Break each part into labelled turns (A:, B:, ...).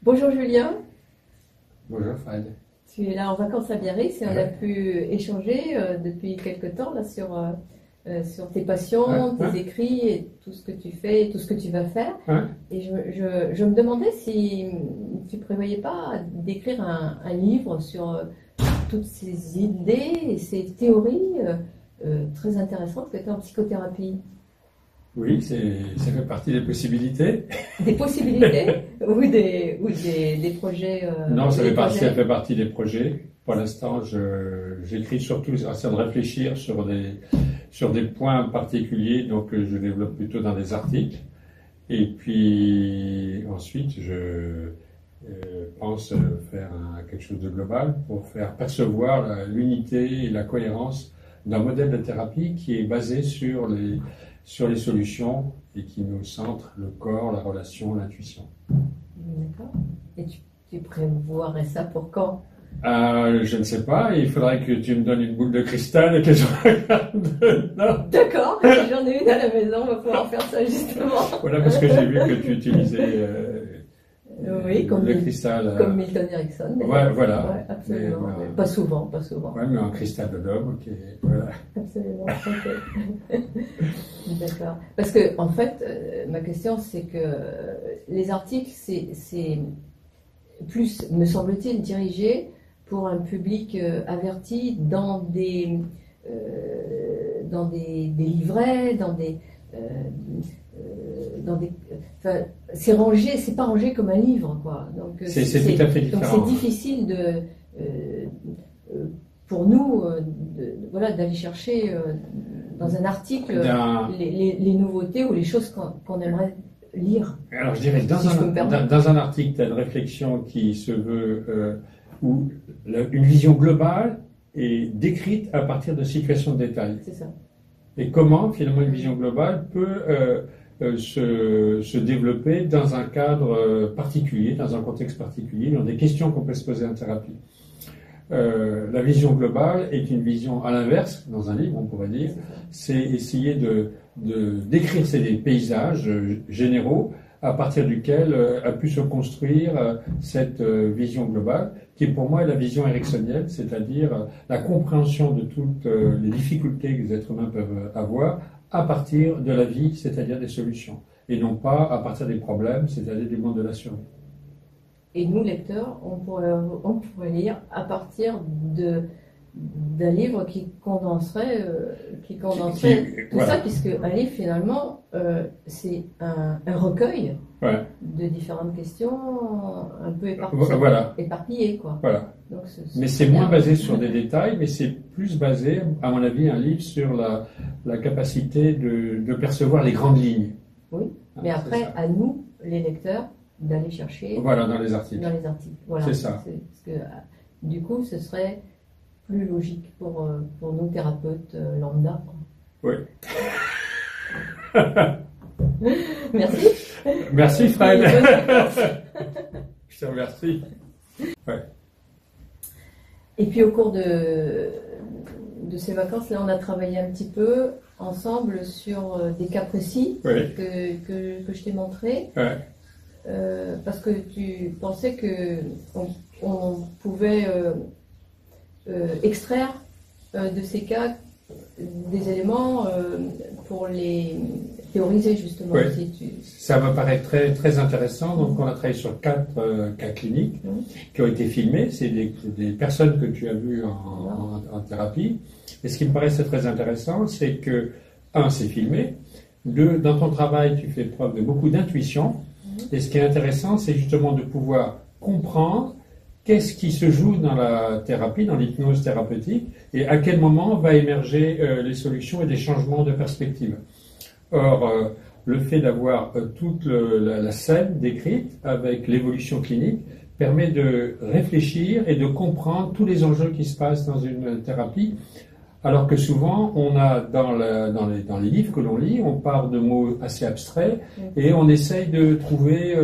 A: Bonjour Julien,
B: Bonjour Fred.
A: tu es là en vacances à Biarritz et on a
B: Ouais.
A: pu échanger depuis quelque temps là, sur tes passions,
B: Ouais,
A: tes écrits et tout ce que tu fais et tout ce que tu vas faire.
B: ouais.
A: Et je me demandais si tu prévoyais pas d'écrire un livre sur toutes ces idées et ces théories très intéressantes que tu as en psychothérapie.
B: Oui, ça fait partie des possibilités.
A: Des possibilités ou des projets.
B: Non,
A: des
B: ça
A: projets.
B: fait partie des projets. Pour l'instant, j'écris surtout, j'essaie de réfléchir sur des points particuliers, donc je développe plutôt dans des articles. Et puis ensuite, je pense faire quelque chose de global pour faire percevoir l'unité et la cohérence d'un modèle de thérapie qui est basé sur les solutions et qui nous centre le corps, la relation, l'intuition.
A: D'accord. Et tu prévoirais ça pour quand?
B: Je ne sais pas, il faudrait que tu me donnes une boule de cristal et que je regarde dedans.
A: D'accord, j'en ai une à la maison, on va pouvoir faire ça justement.
B: Voilà, parce que j'ai vu que tu utilisais
A: Oui, comme,
B: le cristal.
A: comme Milton Erickson.
B: Ouais, voilà.
A: Ouais, absolument.
B: Mais,
A: Pas souvent, pas souvent.
B: Ouais, mais en cristal de l'homme, ok. Voilà.
A: Absolument. Ok. D'accord. Parce que, en fait, ma question, c'est que les articles, c'est plus, me semble-t-il, dirigé pour un public averti dans des livrets, euh, enfin, c'est rangé, c'est pas rangé comme un livre, quoi. Donc
B: C'est tout à fait
A: donc
B: différent.
A: c'est difficile pour nous, voilà, d'aller chercher dans un article les nouveautés ou les choses qu'on aimerait lire.
B: Alors je dirais,
A: Si je peux me permettre.
B: dans un article, tu as une réflexion qui se veut, où une vision globale est décrite à partir de situations de détail.
A: C'est ça.
B: Et comment, finalement, une vision globale peut se développer dans un cadre particulier, dans un contexte particulier, dans des questions qu'on peut se poser en thérapie. La vision globale est une vision à l'inverse, dans un livre, on pourrait dire, c'est essayer de décrire ces paysages généraux à partir duquel a pu se construire cette vision globale, qui pour moi est la vision ericksonienne, c'est-à-dire la compréhension de toutes les difficultés que les êtres humains peuvent avoir à partir de la vie, c'est-à-dire des solutions, et non pas à partir des problèmes, c'est-à-dire du monde de la survie.
A: Et nous, lecteurs, on pourrait lire à partir d'un livre qui condenserait tout
B: Voilà.
A: ça, puisque un livre, finalement, c'est un recueil
B: Ouais.
A: de différentes questions un peu
B: Voilà.
A: éparpillées, quoi.
B: Voilà.
A: Donc,
B: Mais c'est moins basé sur des détails, mais c'est plus basé, à mon avis, un livre sur la capacité de percevoir les grandes lignes.
A: Oui,
B: Hein,
A: mais
B: c'est
A: après,
B: ça.
A: à nous, les lecteurs, d'aller chercher
B: Voilà, dans les articles.
A: Voilà.
B: C'est ça.
A: Parce que, du coup, ce serait plus logique pour nous, thérapeutes lambda, quoi.
B: Oui.
A: Merci.
B: Merci Fred.
A: Et bonnes vacances.
B: Je te remercie. Ouais.
A: Et puis au cours de ces vacances, là, on a travaillé un petit peu ensemble sur des cas précis
B: Oui.
A: que je t'ai montrés,
B: Ouais.
A: parce que tu pensais que on pouvait extraire de ces cas des éléments pour les théoriser justement.
B: Oui.
A: Si
B: Ça me paraît très, très intéressant. Donc, on a travaillé sur 4 cas cliniques qui ont été filmés. C'est des personnes que tu as vues en thérapie. Et ce qui me paraissait très intéressant, c'est que, c'est filmé. 2, dans ton travail, tu fais preuve de beaucoup d'intuition. Et ce qui est intéressant, c'est justement de pouvoir comprendre qu'est-ce qui se joue dans la thérapie, dans l'hypnose thérapeutique, et à quel moment va émerger les solutions et des changements de perspective. Or, le fait d'avoir toute la scène décrite avec l'évolution clinique permet de réfléchir et de comprendre tous les enjeux qui se passent dans une thérapie, alors que souvent, on a dans les livres que l'on lit, on part de mots assez abstraits et on essaye de trouver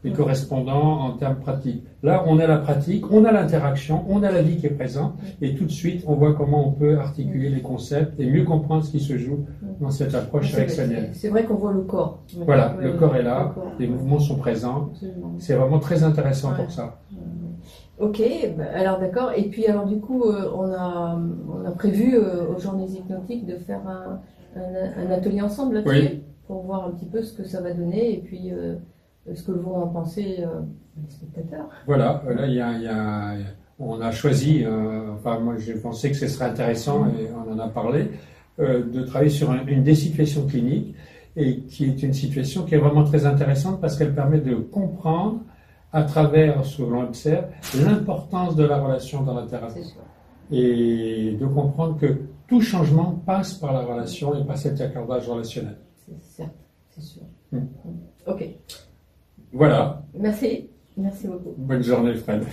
B: et correspondant en termes pratiques. Là, on a la pratique, on a l'interaction, on a la vie qui est présente, et tout de suite, on voit comment on peut articuler les concepts et mieux comprendre ce qui se joue dans cette approche ericksonienne.
A: C'est vrai qu'on voit le corps.
B: Voilà, le corps est là, les mouvements sont présents. C'est vraiment très intéressant pour ça.
A: Ok, alors d'accord. Et puis alors du coup, on a prévu aux Journées hypnotiques de faire un atelier ensemble là-dessus, pour voir un petit peu ce que ça va donner et puis ce que vont en penser les spectateurs.
B: Voilà, là on a choisi, enfin moi j'ai pensé que ce serait intéressant et on en a parlé, de travailler sur une des situations cliniques et qui est une situation qui est vraiment très intéressante parce qu'elle permet de comprendre à travers ce que l'on observe l'importance de la relation dans la thérapie et de comprendre que tout changement passe par la relation et par cet accordage relationnel.
A: C'est certes, c'est sûr. Ok.
B: Voilà.
A: Merci beaucoup.
B: Bonne journée, Fred.